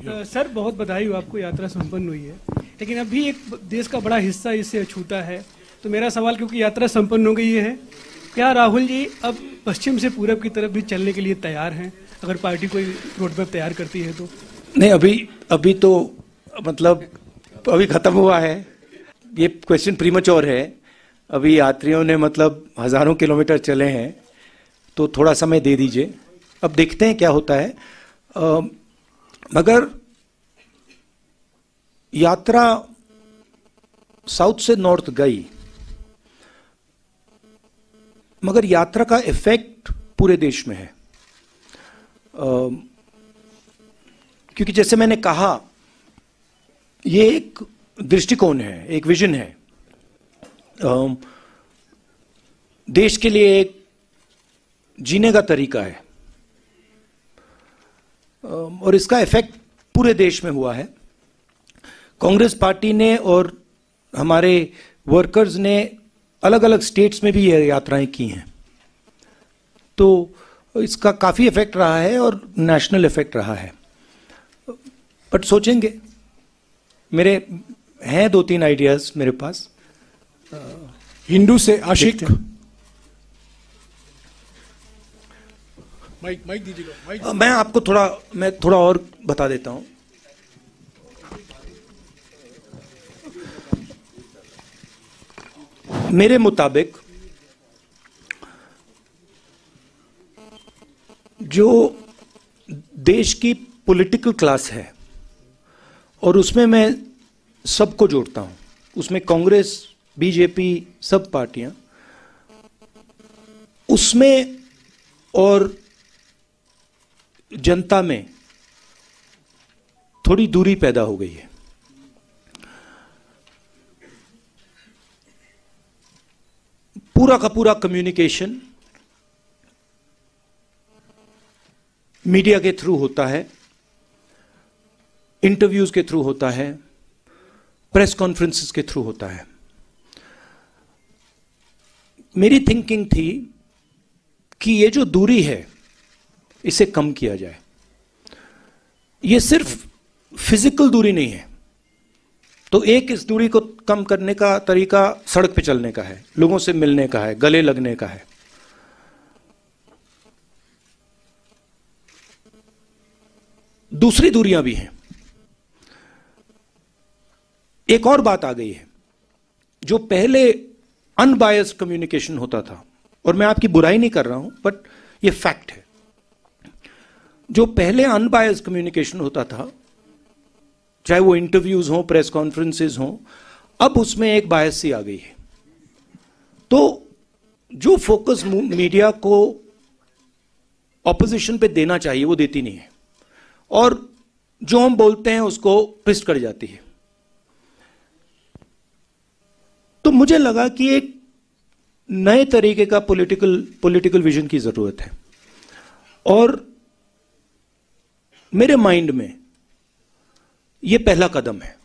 Sir बहुत बधाई हो, आपको यात्रा संपन्न हुई है, लेकिन अभी एक देश का बड़ा हिस्सा इससे अछूता है। तो मेरा सवाल, क्योंकि यात्रा संपन्न हो गई है, क्या राहुल जी अब पश्चिम से पूरब की तरफ भी चलने के लिए तैयार हैं, अगर पार्टी कोई रोड मैप तैयार करती है तो? नहीं, अभी तो मतलब अभी खत्म हुआ है ये क्वेश्चन, प्रीमैच्योर है। अभी यात्रियों ने मतलब हजारों किलोमीटर चले हैं, तो थोड़ा समय दे दीजिए, अब देखते हैं क्या होता है। मगर यात्रा साउथ से नॉर्थ गई, मगर यात्रा का इफेक्ट पूरे देश में है। क्योंकि जैसे मैंने कहा, ये एक दृष्टिकोण है, एक विजन है, देश के लिए एक जीने का तरीका है, और इसका इफेक्ट पूरे देश में हुआ है। कांग्रेस पार्टी ने और हमारे वर्कर्स ने अलग अलग स्टेट्स में भी ये यात्राएं की हैं, तो इसका काफ़ी इफेक्ट रहा है और नेशनल इफेक्ट रहा है। बट सोचेंगे, मेरे हैं 2-3 आइडियाज मेरे पास। हिंदू से आशिक, माइक दीजिएगा। मैं थोड़ा और बता देता हूं। मेरे मुताबिक जो देश की पॉलिटिकल क्लास है, और उसमें मैं सबको जोड़ता हूं, उसमें कांग्रेस, बीजेपी, सब पार्टियां, उसमें और जनता में थोड़ी दूरी पैदा हो गई है। पूरा का पूरा कम्युनिकेशन मीडिया के थ्रू होता है, इंटरव्यूज के थ्रू होता है, प्रेस कॉन्फ्रेंसेस के थ्रू होता है। मेरी थिंकिंग थी कि ये जो दूरी है, इसे कम किया जाए। ये सिर्फ फिजिकल दूरी नहीं है, तो एक इस दूरी को कम करने का तरीका सड़क पे चलने का है, लोगों से मिलने का है, गले लगने का है। दूसरी दूरियां भी हैं। एक और बात आ गई है, जो पहले अनबायस्ड कम्युनिकेशन होता था, और मैं आपकी बुराई नहीं कर रहा हूं, बट ये फैक्ट है। जो पहले अनबायस्ड कम्युनिकेशन होता था, चाहे वो इंटरव्यूज हों, प्रेस कॉन्फ्रेंसेस हों, अब उसमें एक बायसी आ गई है। तो जो फोकस मीडिया को ऑपोजिशन पे देना चाहिए, वो देती नहीं है, और जो हम बोलते हैं उसको ट्विस्ट कर जाती है। तो मुझे लगा कि एक नए तरीके का पॉलिटिकल विजन की जरूरत है, और मेरे माइंड में ये पहला कदम है।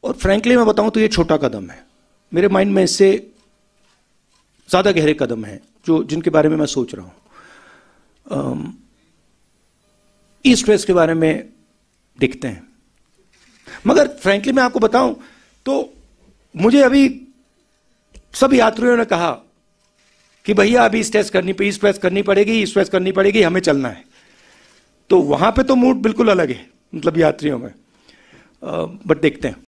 और फ्रैंकली मैं बताऊं तो ये छोटा कदम है। मेरे माइंड में इससे ज्यादा गहरे कदम हैं जिनके बारे में मैं सोच रहा हूं। ईस्ट वेस्ट के बारे में देखते हैं। मगर फ्रैंकली मैं आपको बताऊं तो मुझे अभी सब यात्रियों ने कहा कि भैया अभी ईस्ट वेस्ट करनी पड़ेगी, हमें चलना है। तो वहां पे तो मूड बिल्कुल अलग है, मतलब यात्रियों में। बट देखते हैं।